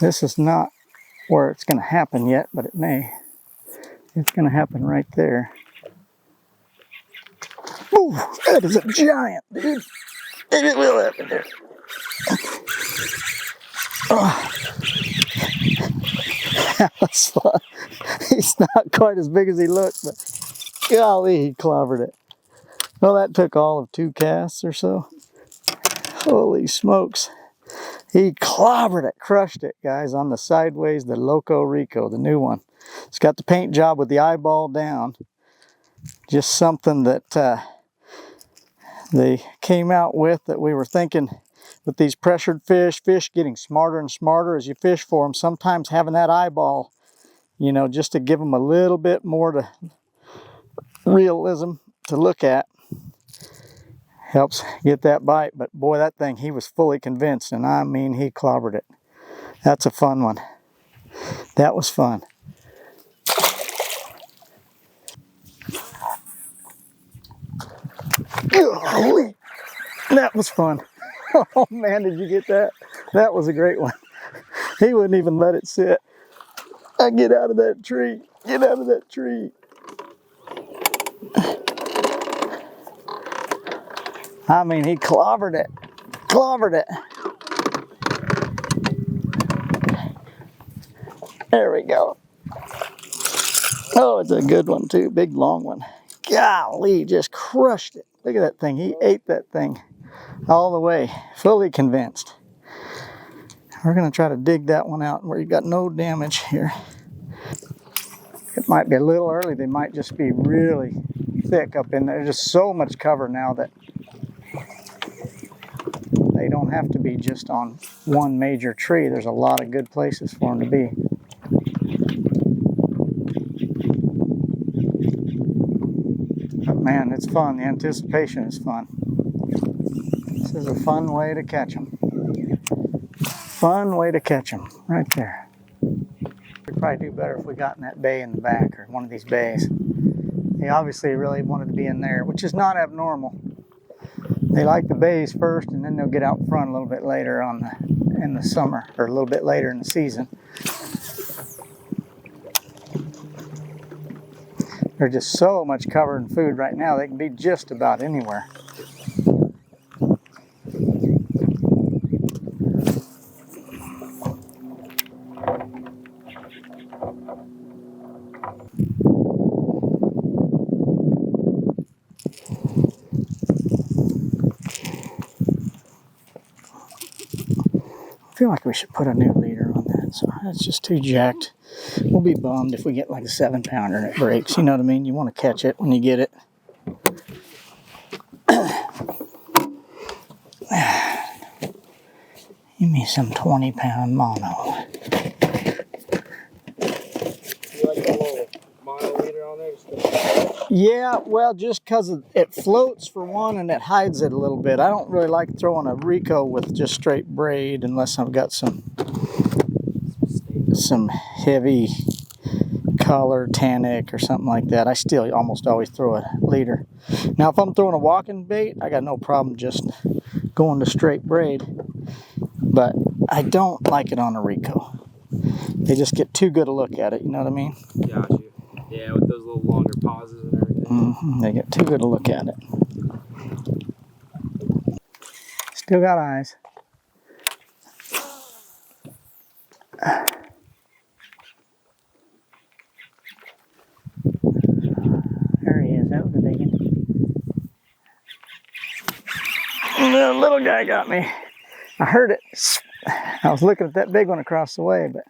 This is not where it's going to happen yet, but it may. It's going to happen right there. Ooh, that is a giant, dude. It will happen there. Oh. That was fun. He's not quite as big as he looked, but golly, he clobbered it. Well, that took all of 2 casts or so. Holy smokes. He clobbered it, crushed it, guys, on the sideways, the Loco Rico, the new one. It's got the paint job with the eyeball down. Just something that they came out with that we were thinking with these pressured fish getting smarter and smarter as you fish for them. Sometimes having that eyeball, you know, just to give them a little bit more to realism to look at, helps get that bite. But boy, that thing, he was fully convinced, and I mean, he clobbered it. That's a fun one. That was fun. Golly, that was fun. Oh man, did you get that? That was a great one. He wouldn't even let it sit. Get out of that tree. Get out of that tree. I mean, he clobbered it. Clobbered it. There we go. Oh, it's a good one too. Big, long one. Golly, just crushed it. Look at that thing. He ate that thing all the way. Fully convinced. We're going to try to dig that one out where you got no damage here. It might be a little early. They might just be really thick up in there. There's just so much cover now that they don't have to be just on one major tree. There's a lot of good places for them to be. But man, it's fun. The anticipation is fun. This is a fun way to catch them. Fun way to catch them, right there. We'd probably do better if we got in that bay in the back, or one of these bays. They obviously really wanted to be in there, which is not abnormal. They like the bays first, and then they'll get out front a little bit later in the summer, or a little bit later in the season. There's just so much cover in food right now, they can be just about anywhere. I feel like we should put a new leader on that, so that's just too jacked. We'll be bummed if we get like a 7-pounder and it breaks, you know what I mean? You want to catch it when you get it. Give me some 20-pound mono. You like the little mono leader on there? Yeah, well, just because it floats for one, and it hides it a little bit. I don't really like throwing a Rico with just straight braid unless I've got some heavy color, tannic, or something like that. I still almost always throw a leader. Now, if I'm throwing a walking bait, I got no problem just going to straight braid. But I don't like it on a Rico. They just get too good a look at it, you know what I mean? Got you. Yeah, with those little longer pauses and everything. They get too good a look at it. Still got eyes. There he is. That was a big one. The little guy got me. I heard it. I was looking at that big one across the way, but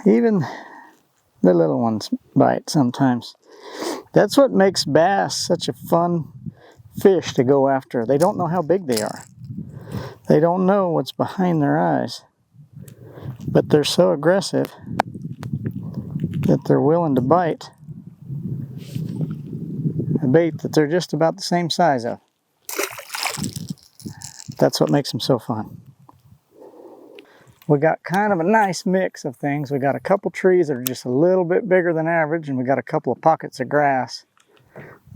even the little ones bite sometimes. That's what makes bass such a fun fish to go after. They don't know how big they are. They don't know what's behind their eyes. But they're so aggressive that they're willing to bite a bait that they're just about the same size of. That's what makes them so fun. We got kind of a nice mix of things. We got a couple trees that are just a little bit bigger than average, and we got a couple of pockets of grass.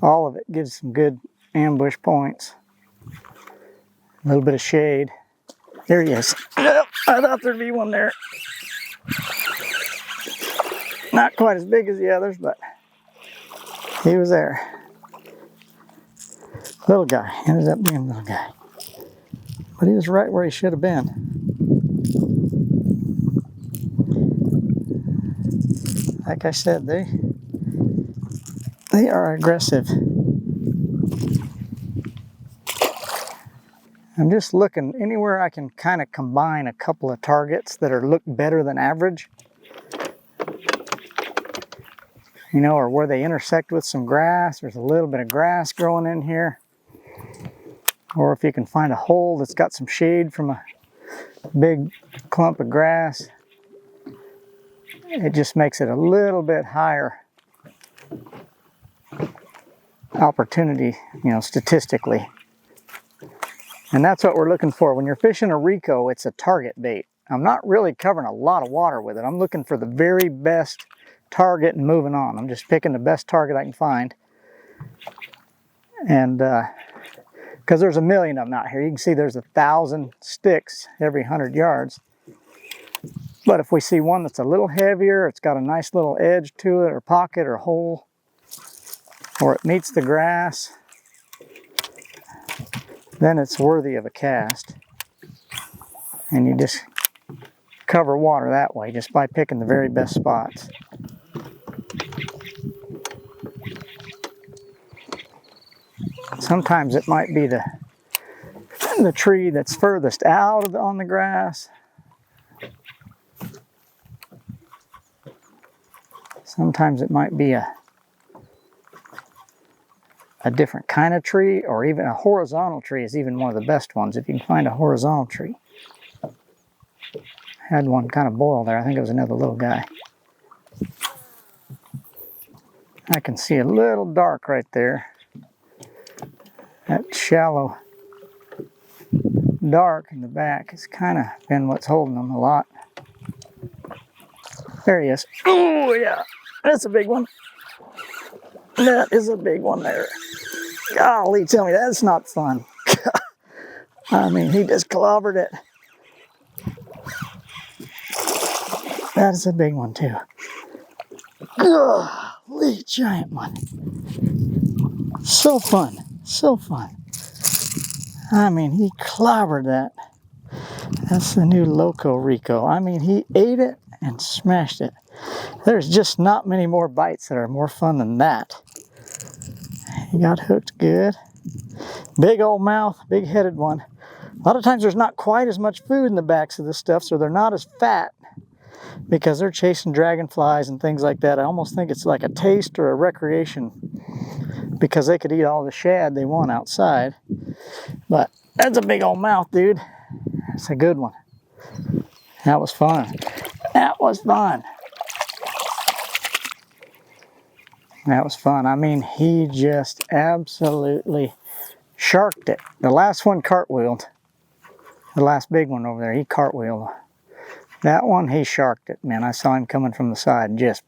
All of it gives some good ambush points. A little bit of shade. There he is. Yep, I thought there'd be one there. Not quite as big as the others, but he was there. Little guy, ended up being a little guy. But he was right where he should have been. Like I said, they are aggressive. I'm just looking anywhere I can kind of combine a couple of targets that look better than average. You know, or where they intersect with some grass. There's a little bit of grass growing in here. Or if you can find a hole that's got some shade from a big clump of grass, it just makes it a little bit higher opportunity, you know, statistically. And that's what we're looking for. When you're fishing a Rico, it's a target bait. I'm not really covering a lot of water with it. I'm looking for the very best target and moving on. I'm just picking the best target I can find. And because there's a million of them out here. You can see there's 1,000 sticks every 100 yards. But if we see one that's a little heavier, it's got a nice little edge to it, or pocket, or hole, or it meets the grass, then it's worthy of a cast. And you just cover water that way, just by picking the very best spots. Sometimes it might be the tree that's furthest out on the grass. Sometimes it might be a different kind of tree, or even a horizontal tree is even one of the best ones, if you can find a horizontal tree. Had one kind of boil there. I think it was another little guy. I can see a little dark right there. That shallow dark in the back has kind of been what's holding them a lot. There he is. Oh yeah, that's a big one. That is a big one there. Golly, tell me that's not fun. I mean, he just clobbered it. That's a big one too. Golly, giant one. So fun, so fun. I mean, he clobbered that. That's the new Loco Rico. I mean, he ate it and smashed it. There's just not many more bites that are more fun than that. He got hooked good. Big old mouth, big headed one. A lot of times there's not quite as much food in the backs of this stuff, so they're not as fat because they're chasing dragonflies and things like that. I almost think it's like a taste or a recreation because they could eat all the shad they want outside. But that's a big old mouth, dude. That's a good one. That was fun. That was fun. That was fun. I mean, he just absolutely sharked it. The last one cartwheeled. The last big one over there, he cartwheeled. That one, he sharked it. Man, I saw him coming from the side and just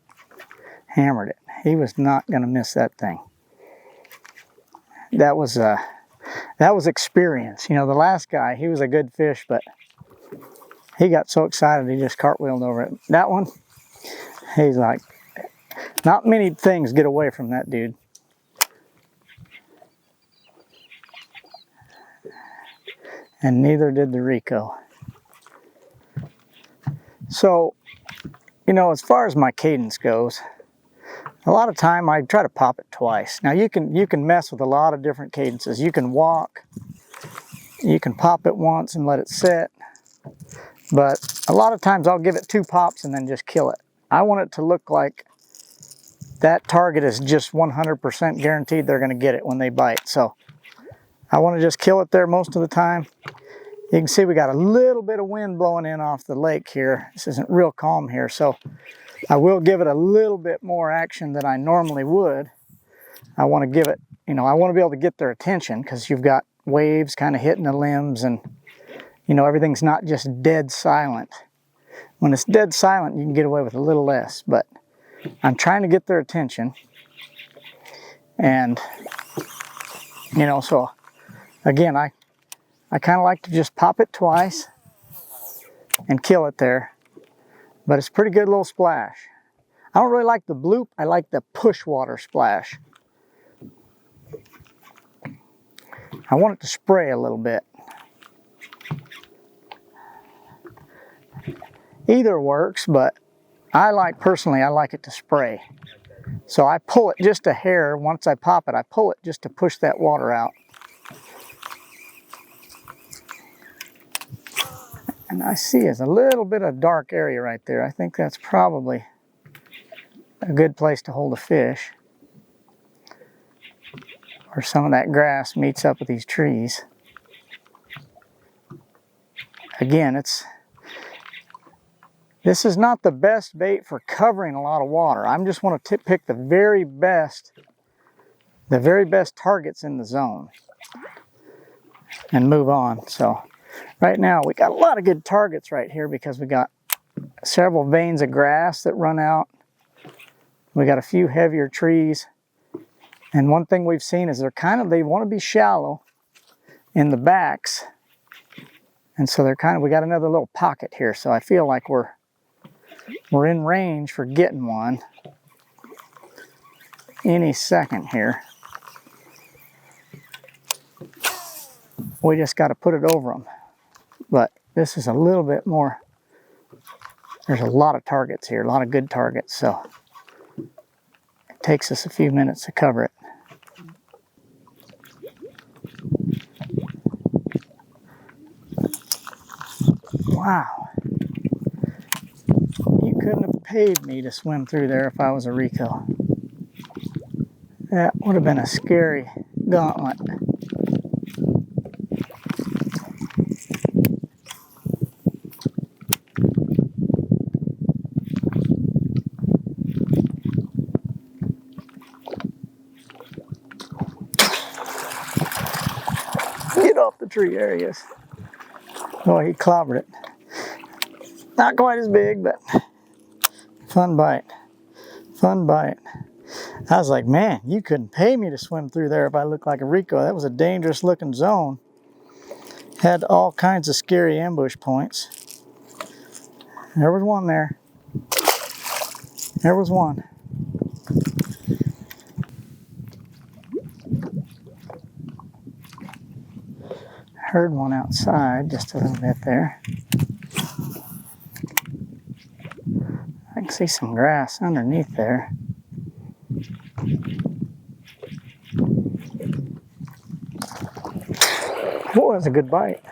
hammered it. He was not going to miss that thing. That was experience. You know, the last guy, he was a good fish, but he got so excited he just cartwheeled over it. That one, he's like, not many things get away from that dude. And neither did the Rico. So, you know, as far as my cadence goes, a lot of time I try to pop it twice. Now you can mess with a lot of different cadences. You can walk, you can pop it once and let it sit, but a lot of times I'll give it 2 pops and then just kill it. I want it to look like that target is just 100% guaranteed they're going to get it when they bite. So I want to just kill it there most of the time. You can see we got a little bit of wind blowing in off the lake here. This isn't real calm here, so I will give it a little bit more action than I normally would. I want to give it, you know, I want to be able to get their attention because you've got waves kind of hitting the limbs and, you know, everything's not just dead silent. When it's dead silent, you can get away with a little less, but I'm trying to get their attention. And, you know, so again, I I kind of like to just pop it twice and kill it there. But it's a pretty good little splash. I don't really like the bloop, I like the push water splash. I want it to spray a little bit. Either works, but personally, I like it to spray. So I pull it just a hair. Once I pop it, I pull it just to push that water out. And I see it's a little bit of dark area right there. I think that's probably a good place to hold a fish. Where some of that grass meets up with these trees. Again, this is not the best bait for covering a lot of water. I just want to pick the very best targets in the zone and move on. So right now we got a lot of good targets right here because we got several veins of grass that run out. We got a few heavier trees. And one thing we've seen is they want to be shallow in the backs. And so we got another little pocket here. So I feel like we're in range for getting one any second here. We just got to put it over them. But this is a little bit more, there's a lot of targets here, a lot of good targets. So it takes us a few minutes to cover it. Wow. You couldn't have paid me to swim through there if I was a Rico. That would have been a scary gauntlet. Get off the tree, there he is. Oh, he clobbered it. Not quite as big, but fun bite. Fun bite. I was like, man, you couldn't pay me to swim through there if I looked like a Rico. That was a dangerous looking zone. Had all kinds of scary ambush points. There was one there. There was one. Heard one outside just a little bit there. I can see some grass underneath there. Boy, that was a good bite.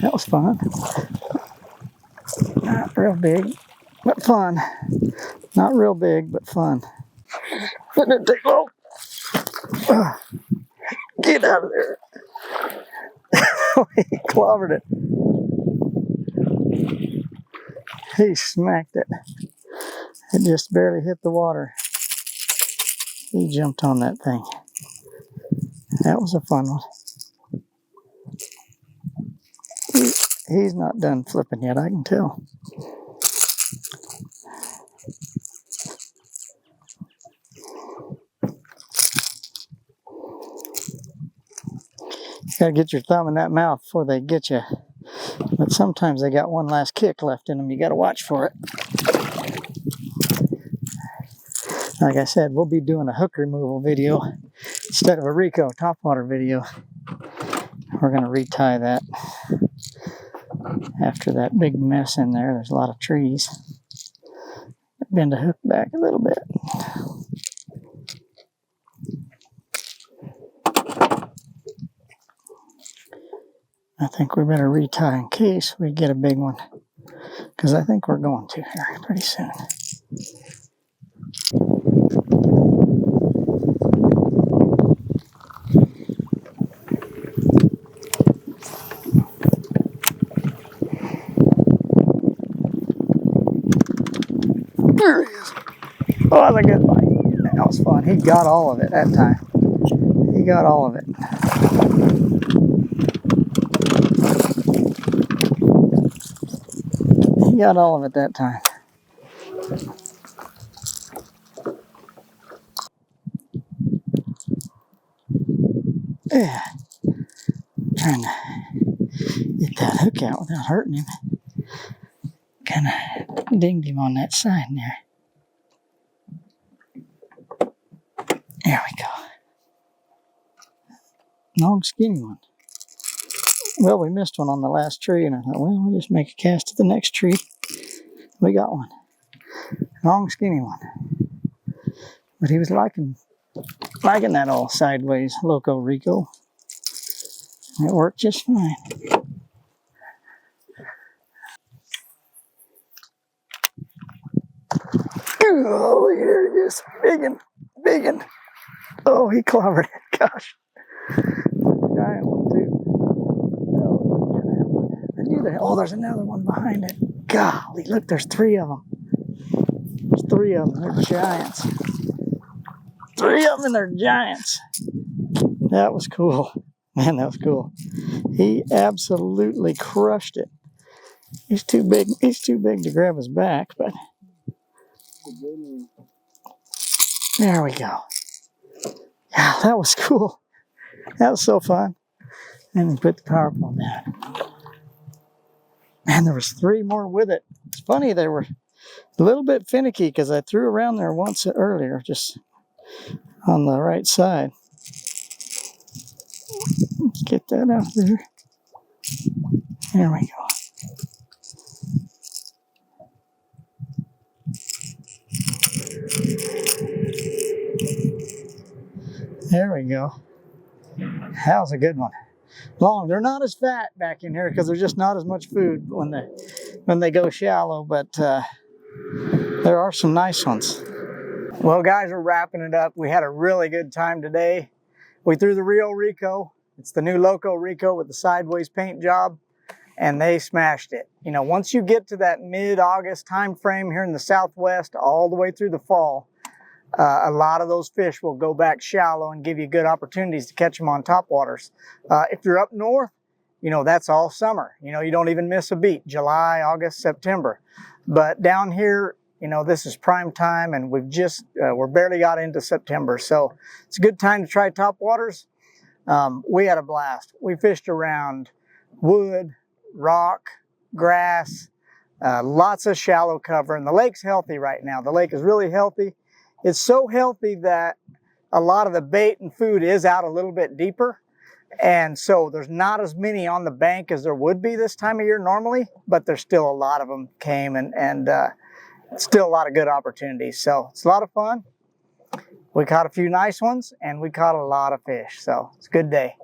That was fun. Not real big, but fun. Not real big, but fun. Didn't take long. Get out of there. He clobbered it. He smacked it. It just barely hit the water. He jumped on that thing. That was a fun one. He's not done flipping yet, I can tell. You gotta get your thumb in that mouth before they get you. But sometimes they got one last kick left in them. You gotta watch for it. Like I said, we'll be doing a hook removal video instead of a Rico topwater video. We're gonna retie that. After that big mess in there, there's a lot of trees. Bend the hook back a little bit. I think we better retie in case we get a big one, because I think we're going to here pretty soon. There he is. Oh, that was a good bite. That was fun. He got all of it that time. He got all of it. He got all of it that time. Yeah. Trying to get that hook out without hurting him. Kind of dinged him on that side there. There we go. Long, skinny one. Well, we missed one on the last tree, and I thought, well, we'll just make a cast to the next tree. We got one. Long, skinny one. But he was liking that old sideways Loco Rico. It worked just fine. Oh, there he is. Biggin. Oh, he clobbered it. Gosh. Giant one, too. Oh, there's another one behind it. Golly, look, there's 3 of them. There's 3 of them. They're giants. 3 of them, and they're giants. That was cool. Man, that was cool. He absolutely crushed it. He's too big. He's too big to grab his back, but there we go. Yeah, that was cool. That was so fun. And we put the power pole down. And there was 3 more with it. It's funny, they were a little bit finicky because I threw around there once earlier, just on the right side. Let's get that out there. There we go. There we go. That was a good one. Long. They're not as fat back in here because there's just not as much food when they go shallow, but there are some nice ones. Well, guys, we're wrapping it up. We had a really good time today. We threw the Rio Rico. It's the new Loco Rico with the sideways paint job, and they smashed it. You know, once you get to that mid-August time frame here in the Southwest all the way through the fall, a lot of those fish will go back shallow and give you good opportunities to catch them on topwaters. If you're up north, you know, that's all summer. You know, you don't even miss a beat, July, August, September. But down here, you know, this is prime time, and we're barely got into September. So it's a good time to try topwaters. We had a blast. We fished around wood, rock, grass, lots of shallow cover, and the lake's healthy right now. The lake is really healthy. It's so healthy that a lot of the bait and food is out a little bit deeper. And so there's not as many on the bank as there would be this time of year normally, but there's still a lot of them came, and still a lot of good opportunities. So it's a lot of fun. We caught a few nice ones, and we caught a lot of fish. So it's a good day.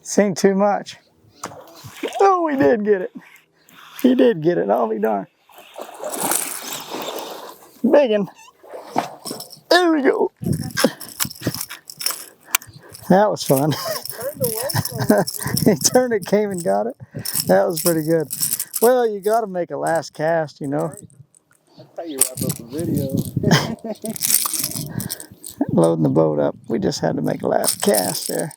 Seen too much. Oh, we did get it. He did get it, I'll be darned. Biggin. There we go. That was fun. He turned it, came and got it. That was pretty good. Well, you got to make a last cast, you know. That's how you wrap up a video. Loading the boat up. We just had to make a last cast there.